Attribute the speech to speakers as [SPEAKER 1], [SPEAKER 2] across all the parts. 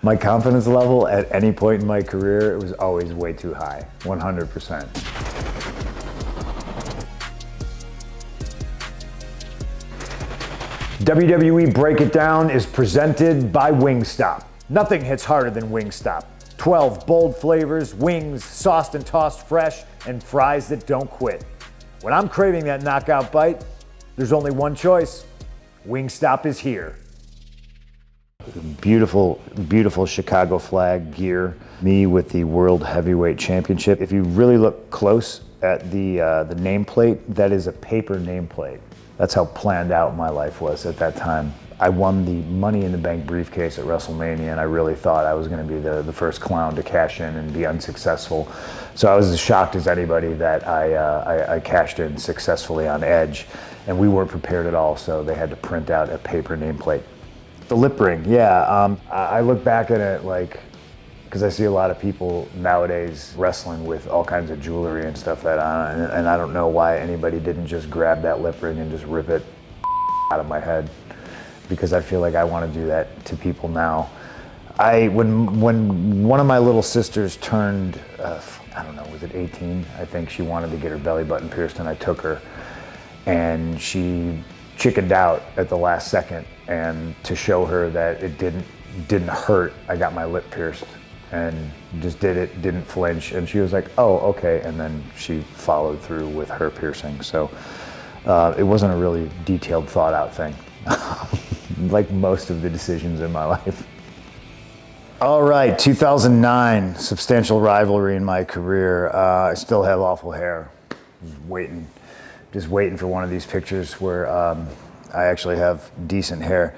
[SPEAKER 1] My confidence level at any point in my career, it was always way too high, 100%. WWE Break It Down is presented by Wingstop. Nothing hits harder than Wingstop. 12 bold flavors, wings, sauced and tossed fresh, and fries that don't quit. When I'm craving that knockout bite, there's only one choice. Wingstop is here. Beautiful, beautiful Chicago flag gear. Me with the World Heavyweight Championship. If you really look close at the nameplate, that is a paper nameplate. That's how planned out my life was at that time. I won the Money in the Bank briefcase at Wrestlemania, and I really thought I was going to be the first clown to cash in and be unsuccessful. So I was as shocked as anybody that I cashed in successfully on Edge, and we weren't prepared at all, so they had to print out a paper nameplate. The lip ring, yeah. I look back at it like, because I see a lot of people nowadays wrestling with all kinds of jewelry and stuff that on, and I don't know why anybody didn't just grab that lip ring and just rip it out of my head, because I feel like I want to do that to people now. When one of my little sisters turned, I don't know, was it 18? I think she wanted to get her belly button pierced, and I took her, and she chickened out at the last second, and to show her that it didn't hurt, I got my lip pierced and just did it, didn't flinch, and she was like, oh, okay, and then she followed through with her piercing. So it wasn't a really detailed, thought out thing, like most of the decisions in my life. All right, 2009, substantial rivalry in my career. I still have awful hair. Just waiting for one of these pictures where I actually have decent hair.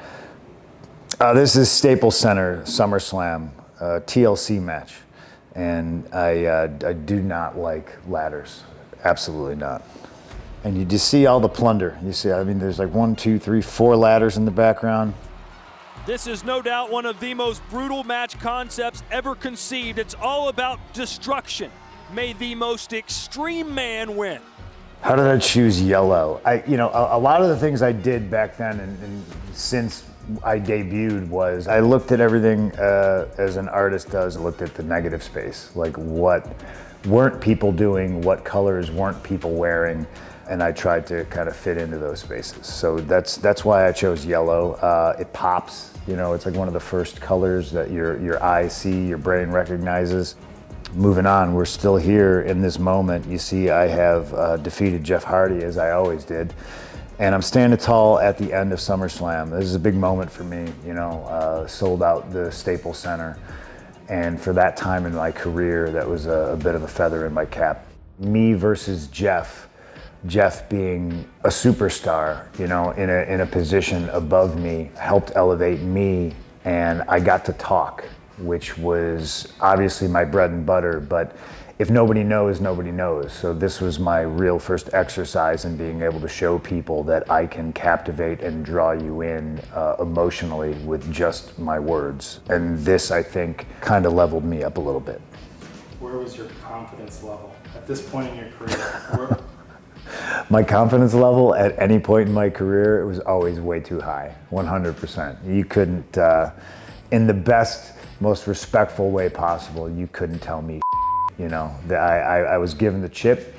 [SPEAKER 1] This is Staples Center, SummerSlam, TLC match. And I do not like ladders, absolutely not. And you just see all the plunder. You see, I mean, there's like 1, 2, 3, 4 ladders in the background.
[SPEAKER 2] This is no doubt one of the most brutal match concepts ever conceived. It's all about destruction. May the most extreme man win.
[SPEAKER 1] How did I choose yellow? A lot of the things I did back then and since I debuted was I looked at everything as an artist does. I looked at the negative space, like what weren't people doing, what colors weren't people wearing, and I tried to kind of fit into those spaces. So that's why I chose yellow. It pops, it's like one of the first colors that your eyes see, your brain recognizes. Moving on, we're still here in this moment. You see, I have defeated Jeff Hardy, as I always did, and I'm standing tall at the end of SummerSlam. This is a big moment for me, sold out the Staples Center, and for that time in my career, that was a bit of a feather in my cap. Me versus Jeff being a superstar, in a position above me, helped elevate me, and I got to talk, which was obviously my bread and butter, but if nobody knows, nobody knows. So this was my real first exercise in being able to show people that I can captivate and draw you in emotionally with just my words. And this, I think, kind of leveled me up a little bit.
[SPEAKER 3] Where was your confidence level at this point in your career?
[SPEAKER 1] My confidence level at any point in my career, it was always way too high, 100%. You couldn't, in the best, most respectful way possible, you couldn't tell me, I was given the chip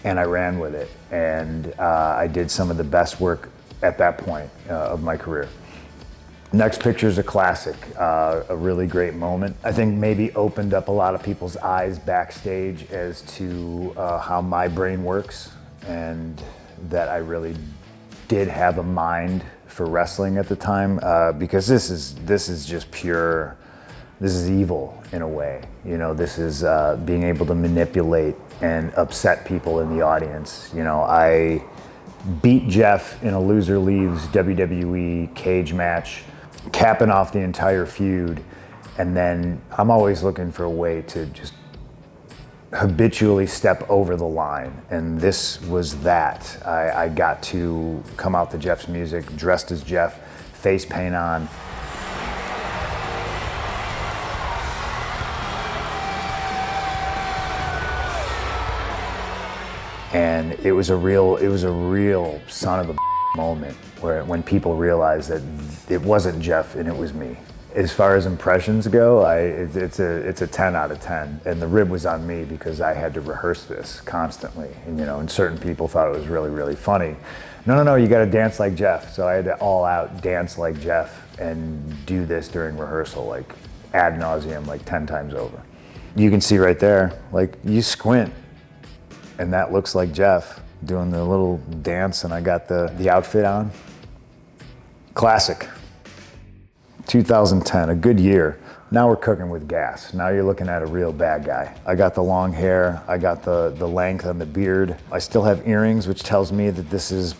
[SPEAKER 1] and I ran with it. And I did some of the best work at that point of my career. Next picture is a classic, a really great moment. I think maybe opened up a lot of people's eyes backstage as to how my brain works, and that I really did have a mind for wrestling at the time, because this is just pure. This is evil in a way, this is being able to manipulate and upset people in the audience. I beat Jeff in a loser leaves WWE cage match, capping off the entire feud, and then I'm always looking for a way to just habitually step over the line, and this was that. I got to come out to Jeff's music, dressed as Jeff, face paint on. And it was a real son of a moment when people realized that it wasn't Jeff and it was me. As far as impressions go, it's a 10 out of 10. And the rib was on me because I had to rehearse this constantly. And certain people thought it was really, really funny. No, you got to dance like Jeff. So I had to all out dance like Jeff and do this during rehearsal, like ad nauseum, like 10 times over. You can see right there, like you squint and that looks like Jeff doing the little dance, and I got the outfit on. Classic. 2010, a good year. Now we're cooking with gas. Now you're looking at a real bad guy. I got the long hair, I got the length on the beard. I still have earrings, which tells me that this is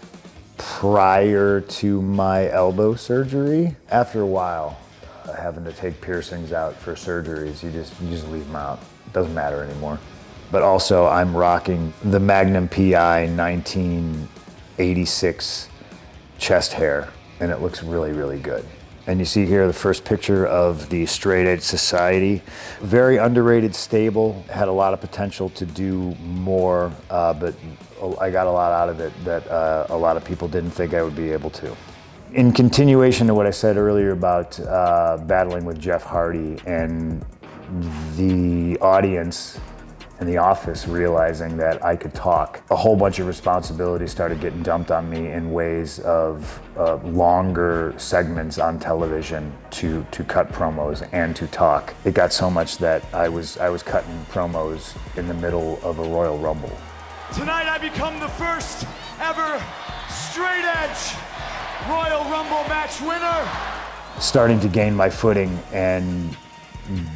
[SPEAKER 1] prior to my elbow surgery. After a while, having to take piercings out for surgeries, you just leave them out. It doesn't matter anymore. But also I'm rocking the Magnum PI 1986 chest hair, and it looks really, really good. And you see here the first picture of the Straight Edge Society. Very underrated stable, had a lot of potential to do more, but I got a lot out of it that a lot of people didn't think I would be able to. In continuation to what I said earlier about battling with Jeff Hardy and the audience in the office realizing that I could talk, a whole bunch of responsibilities started getting dumped on me in ways of longer segments on television to cut promos and to talk. It got so much that I was cutting promos in the middle of a Royal Rumble.
[SPEAKER 4] Tonight I become the first ever straight edge Royal Rumble match winner.
[SPEAKER 1] Starting to gain my footing and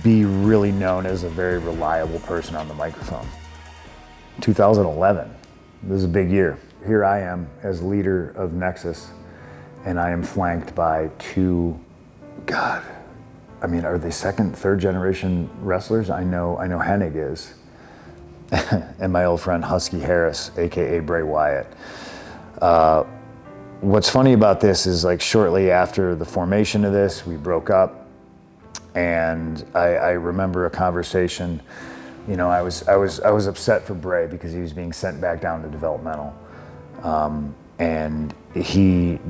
[SPEAKER 1] be really known as a very reliable person on the microphone. 2011, this is a big year. Here I am as leader of Nexus, and I am flanked by two, are they second, third generation wrestlers? I know Hennig is, and my old friend Husky Harris, AKA Bray Wyatt. What's funny about this is, like, shortly after the formation of this, we broke up. And I remember a conversation, I was upset for Bray because he was being sent back down to developmental. And he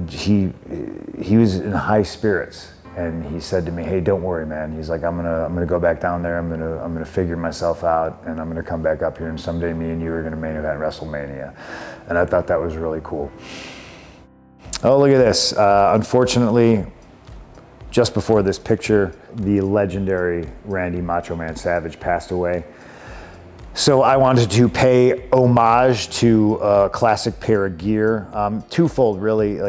[SPEAKER 1] was in high spirits, and he said to me, "Hey, don't worry, man." He's like, I'm gonna go back down there, I'm gonna figure myself out, and I'm gonna come back up here, and someday me and you are gonna main event Wrestlemania. And I thought that was really cool. Oh, look at this. Unfortunately, just before this picture, the legendary Randy Macho Man Savage passed away. So I wanted to pay homage to a classic pair of gear. Twofold, really.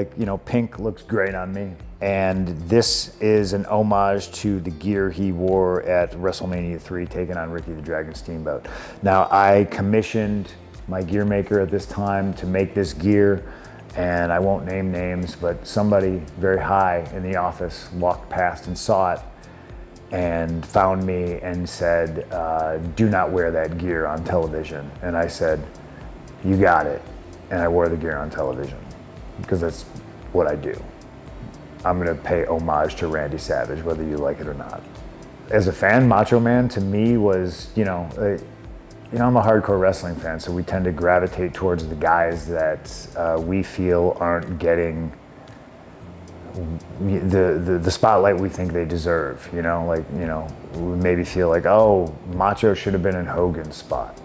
[SPEAKER 1] Pink looks great on me. And this is an homage to the gear he wore at WrestleMania 3, taking on Ricky the Dragon Steamboat. Now, I commissioned my gear maker at this time to make this gear. And I won't name names, but somebody very high in the office walked past and saw it and found me and said, "Do not wear that gear on television." And I said, "You got it." And I wore the gear on television because that's what I do. I'm gonna pay homage to Randy Savage, whether you like it or not. As a fan, Macho Man to me was, I'm a hardcore wrestling fan, so we tend to gravitate towards the guys that we feel aren't getting the spotlight we think they deserve. We maybe feel like, oh, Macho should have been in Hogan's spot.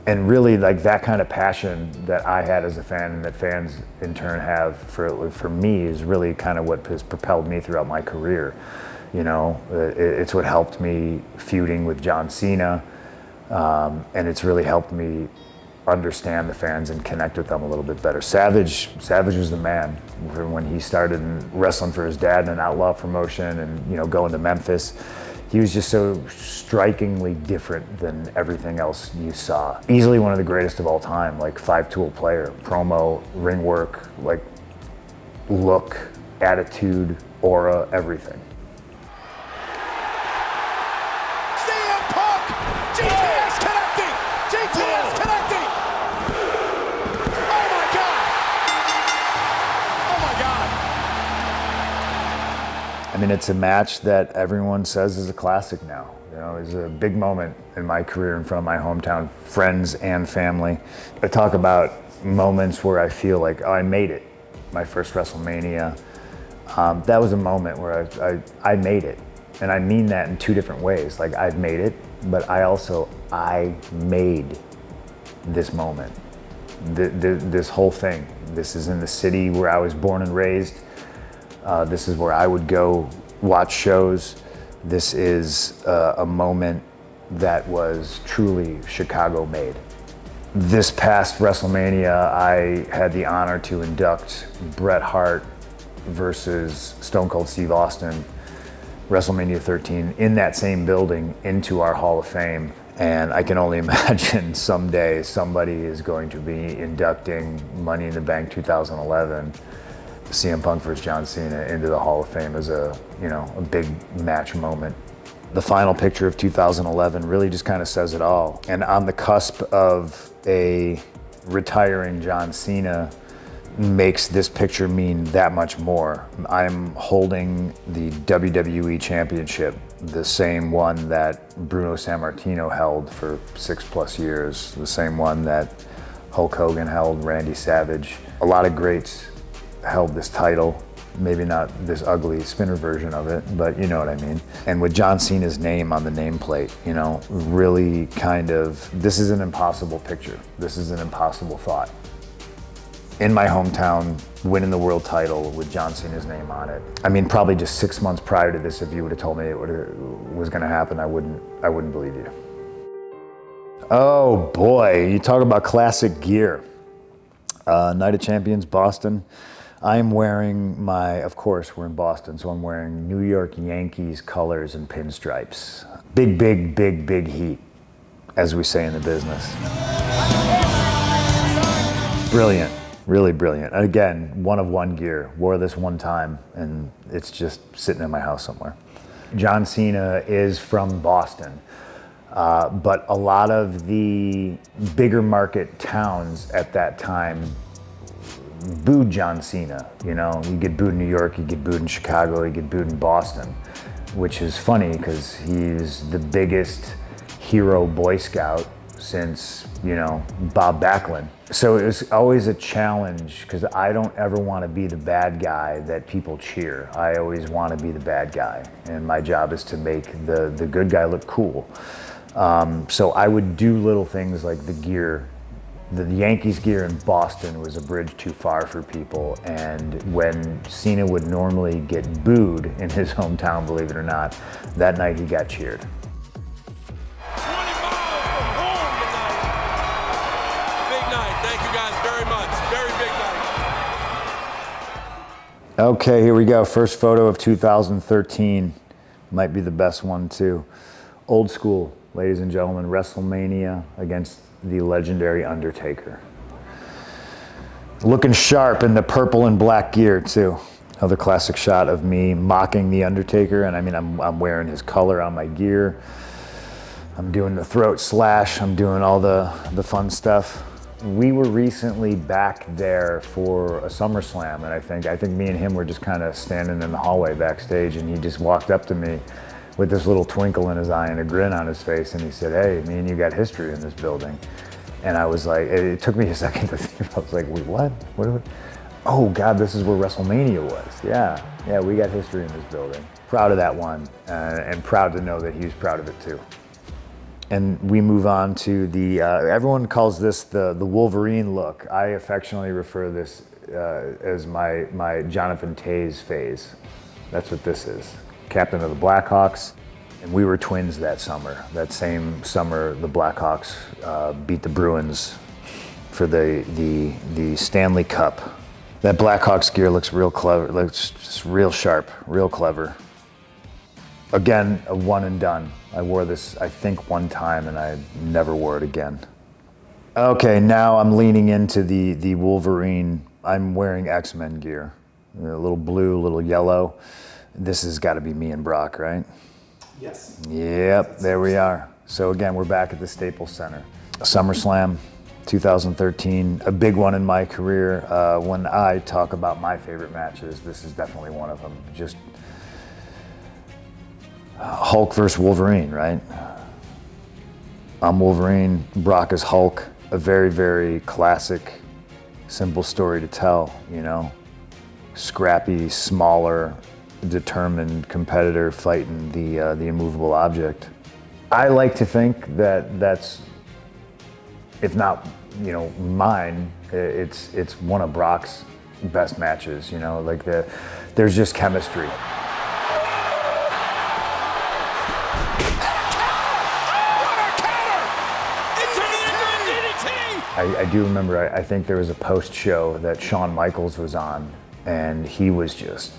[SPEAKER 1] And really, like, that kind of passion that I had as a fan and that fans in turn have for me is really kind of what has propelled me throughout my career. It's what helped me feuding with John Cena. And it's really helped me understand the fans and connect with them a little bit better. Savage was the man. When he started wrestling for his dad in an outlaw promotion and going to Memphis, he was just so strikingly different than everything else you saw. Easily one of the greatest of all time, like 5-tool player, promo, ring work, like look, attitude, aura, everything. It's a match that everyone says is a classic now. It was a big moment in my career in front of my hometown friends and family. I talk about moments where I feel like, oh, I made it. My first WrestleMania, that was a moment where I made it. And I mean that in two different ways. Like, I've made it, but I made this moment. This whole thing. This is in the city where I was born and raised. This is where I would go watch shows. This is a moment that was truly Chicago made. This past WrestleMania, I had the honor to induct Bret Hart versus Stone Cold Steve Austin, WrestleMania 13, in that same building into our Hall of Fame. And I can only imagine someday somebody is going to be inducting Money in the Bank 2011, CM Punk versus John Cena, into the Hall of Fame as a big match moment. The final picture of 2011 really just kind of says it all. And on the cusp of a retiring John Cena makes this picture mean that much more. I'm holding the WWE Championship, the same one that Bruno Sammartino held for 6+ years, the same one that Hulk Hogan held, Randy Savage. A lot of greats held this title. Maybe not this ugly spinner version of it, but you know what I mean. And with John Cena's name on the nameplate, really kind of, this is an impossible picture. This is an impossible thought. In my hometown, winning the world title with John Cena's name on it. I mean, probably just 6 months prior to this, if you would have told me it was gonna happen, I wouldn't believe you. Oh boy, you talk about classic gear. Night of Champions, Boston. I'm wearing of course we're in Boston, so I'm wearing New York Yankees colors and pinstripes. Big, big, big, big heat, as we say in the business. Brilliant, really brilliant. Again, one of one gear. Wore this one time and it's just sitting in my house somewhere. John Cena is from Boston, but a lot of the bigger market towns at that time booed John Cena. You get booed in New York, you get booed in Chicago, you get booed in Boston, which is funny because he's the biggest hero Boy Scout since, Bob Backlund. So it was always a challenge because I don't ever want to be the bad guy that people cheer. I always want to be the bad guy, and my job is to make the good guy look cool. So I would do little things like the gear. The Yankees gear in Boston was a bridge too far for people, and when Cena would normally get booed in his hometown, believe it or not, that night he got cheered.
[SPEAKER 5] 20 miles from home tonight. Big night. Thank you guys very much. Very big night.
[SPEAKER 1] Okay, here we go. First photo of 2013. Might be the best one too. Old school, ladies and gentlemen. WrestleMania against the legendary Undertaker. Looking sharp in the purple and black gear too. Another classic shot of me mocking the Undertaker, and I mean I'm wearing his color on my gear. I'm doing the throat slash, I'm doing all the fun stuff. We were recently back there for a SummerSlam, and I think me and him were just kind of standing in the hallway backstage, and he just walked up to me with this little twinkle in his eye and a grin on his face, and he said, "Hey, me and you got history in this building." And I was like, it took me a second to think. I was like, wait, what? Oh God, this is where WrestleMania was. Yeah, we got history in this building. Proud of that one, and proud to know that he was proud of it too. And we move on to the, everyone calls this the Wolverine look. I affectionately refer this as my Jonathan Toews phase. That's what this is. Captain of the Blackhawks, and we were twins that summer. That same summer, the Blackhawks beat the Bruins for the Stanley Cup. That Blackhawks gear looks real clever, looks just real sharp, real clever. Again, a one and done. I wore this, I think, one time, and I never wore it again. Okay, now I'm leaning into the Wolverine. I'm wearing X-Men gear. A little blue, a little yellow. This has got to be me and Brock, right?
[SPEAKER 3] Yes.
[SPEAKER 1] Yep, there we are. So again, we're back at the Staples Center. SummerSlam 2013, a big one in my career. When I talk about my favorite matches, this is definitely one of them. Just Hulk versus Wolverine, right? I'm Wolverine, Brock is Hulk. A very, very classic, simple story to tell, Scrappy, smaller, determined competitor fighting the immovable object. I like to think that that's, if not, you know, mine, it's one of Brock's best matches. You know, like there's just chemistry. I do remember, I think there was a post-show that Shawn Michaels was on, and he was just,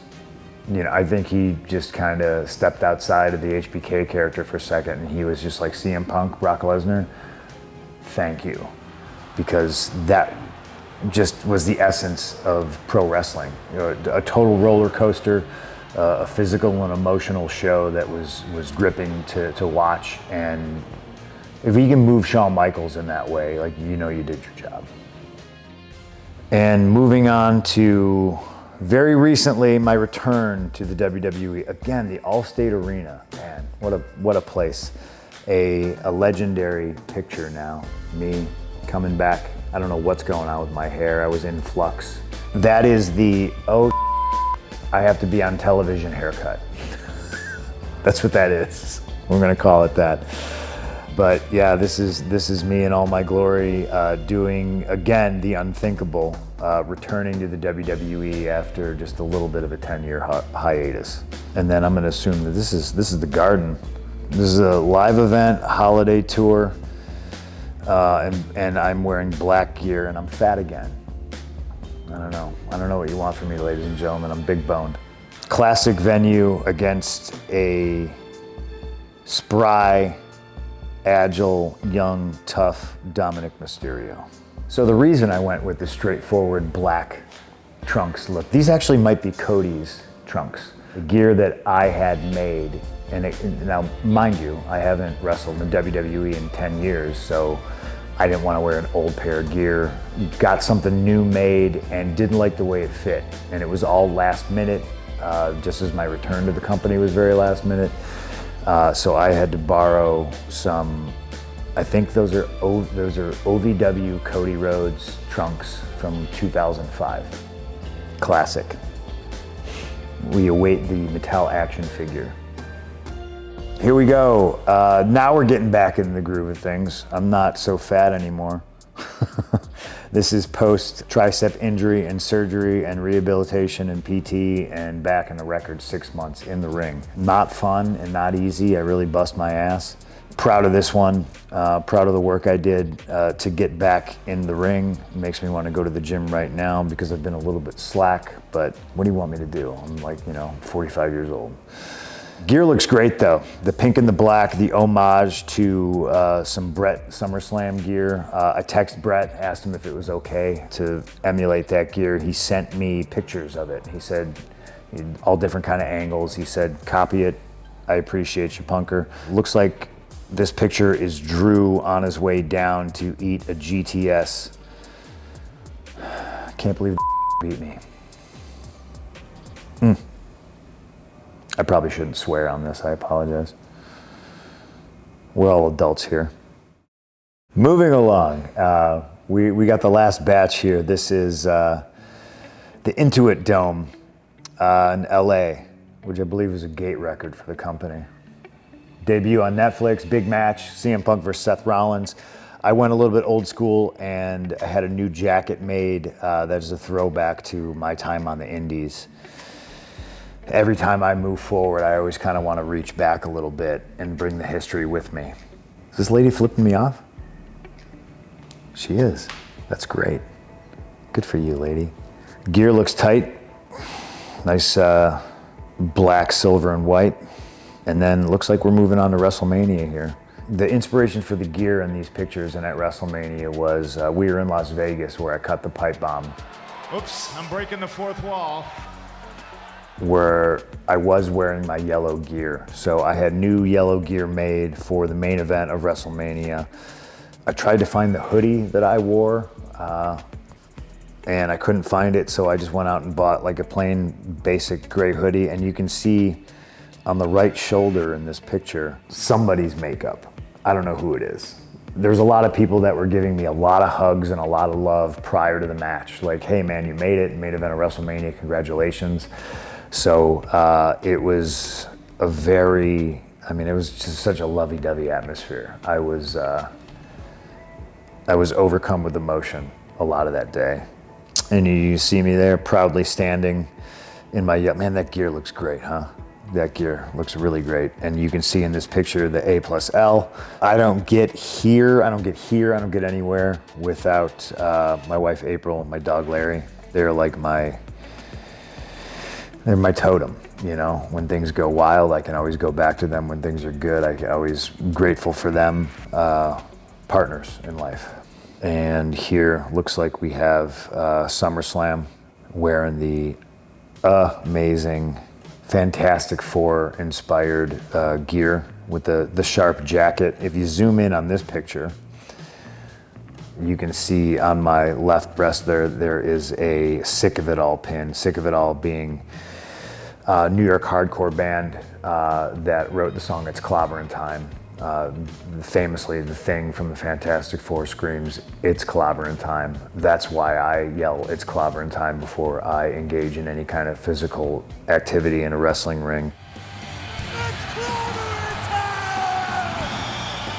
[SPEAKER 1] you know, I think he just kind of stepped outside of the HBK character for a second, and he was just like, CM Punk, Brock Lesnar, thank you. Because that just was the essence of pro wrestling. You know, a total roller coaster, a physical and emotional show that was gripping to watch. And if you can move Shawn Michaels in that way, like, you know, you did your job. And moving on to very recently, my return to the WWE. Again, the Allstate Arena, man, what a place. A legendary picture now, me coming back. I don't know what's going on with my hair. I was in flux. That is the, oh, I have to be on television haircut. That's what that is. We're gonna call it that. But yeah, this is me in all my glory, doing, again, the unthinkable, returning to the WWE after just a little bit of a 10-year hiatus. And then I'm gonna assume that this is the Garden. This is a live event, holiday tour, and I'm wearing black gear and I'm fat again. I don't know what you want from me, ladies and gentlemen. I'm big boned. Classic venue against a spry, agile, young, tough Dominic Mysterio. So the reason I went with the straightforward black trunks look, these actually might be Cody's trunks. The gear that I had made, now mind you, I haven't wrestled in the WWE in 10 years, so I didn't want to wear an old pair of gear. Got something new made and didn't like the way it fit. And it was all last minute, just as my return to the company was very last minute. So I had to borrow some, I think those are OVW Cody Rhodes trunks from 2005. Classic. We await the Mattel action figure. Here we go. Now we're getting back in the groove of things. I'm not so fat anymore. This is post tricep injury and surgery and rehabilitation and PT, and back in the record 6 months in the ring. Not fun and not easy. I really bust my ass. Proud of this one. Proud of the work I did to get back in the ring. It makes me want to go to the gym right now because I've been a little bit slack, but what do you want me to do? I'm like, 45 years old. Gear looks great though. The pink and the black, the homage to some Brett SummerSlam gear. I texted Brett, asked him if it was okay to emulate that gear. He sent me pictures of it. He said, all different kind of angles. He said, copy it. I appreciate you, punker. Looks like this picture is Drew on his way down to eat a GTS. Can't believe beat me. I probably shouldn't swear on this, I apologize. We're all adults here. Moving along, we got the last batch here. This is the Intuit Dome in LA, which I believe is a gate record for the company. Debut on Netflix, big match, CM Punk versus Seth Rollins. I went a little bit old school and I had a new jacket made that is a throwback to my time on the Indies. Every time I move forward, I always kind of want to reach back a little bit and bring the history with me. Is this lady flipping me off? She is. That's great. Good for you, lady. Gear looks tight. Nice black, silver, and white. And then looks like we're moving on to WrestleMania here. The inspiration for the gear in these pictures and at WrestleMania was we were in Las Vegas where I cut the pipe bomb.
[SPEAKER 4] Oops, I'm breaking the fourth wall.
[SPEAKER 1] Where I was wearing my yellow gear. So I had new yellow gear made for the main event of WrestleMania. I tried to find the hoodie that I wore and I couldn't find it, so I just went out and bought like a plain basic gray hoodie, and you can see on the right shoulder in this picture, somebody's makeup. I don't know who it is. There's a lot of people that were giving me a lot of hugs and a lot of love prior to the match. Like, hey man, you made it, main event of WrestleMania, congratulations. So it was a very, I mean, it was just such a lovey-dovey atmosphere. I was overcome with emotion a lot of that day. And you see me there proudly standing in my, man, that gear looks great, huh? That gear looks really great. And you can see in this picture the A+L. I don't get here, I don't get anywhere without my wife April, my dog Larry. They're like they're my totem, you know? When things go wild, I can always go back to them. When things are good, I'm always grateful for them, partners in life. And here looks like we have SummerSlam wearing the amazing Fantastic Four inspired gear with the sharp jacket. If you zoom in on this picture, you can see on my left breast there is a Sick of It All pin. Sick of It All being a New York hardcore band that wrote the song It's Clobberin' Time. Famously, the Thing from the Fantastic Four screams, "It's clobberin' time." That's why I yell, "It's clobberin' time," before I engage in any kind of physical activity in a wrestling ring.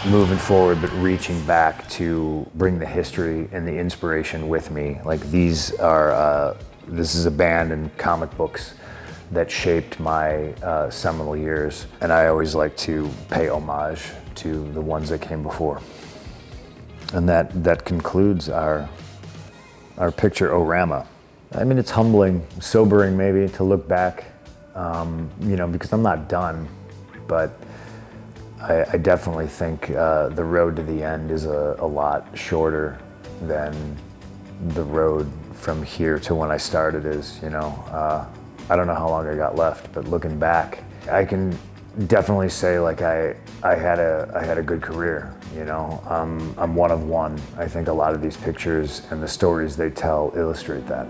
[SPEAKER 1] Moving forward, but reaching back to bring the history and the inspiration with me. Like this is a band and comic books that shaped my seminal years. And I always like to pay homage to the ones that came before. And that concludes our picture-orama. I mean, it's humbling, sobering maybe to look back, you know, because I'm not done, but I definitely think the road to the end is a lot shorter than the road from here to when I started is, you know. I don't know how long I got left, but looking back, I can definitely say like I had a good career, you know. I'm one of one. I think a lot of these pictures and the stories they tell illustrate that.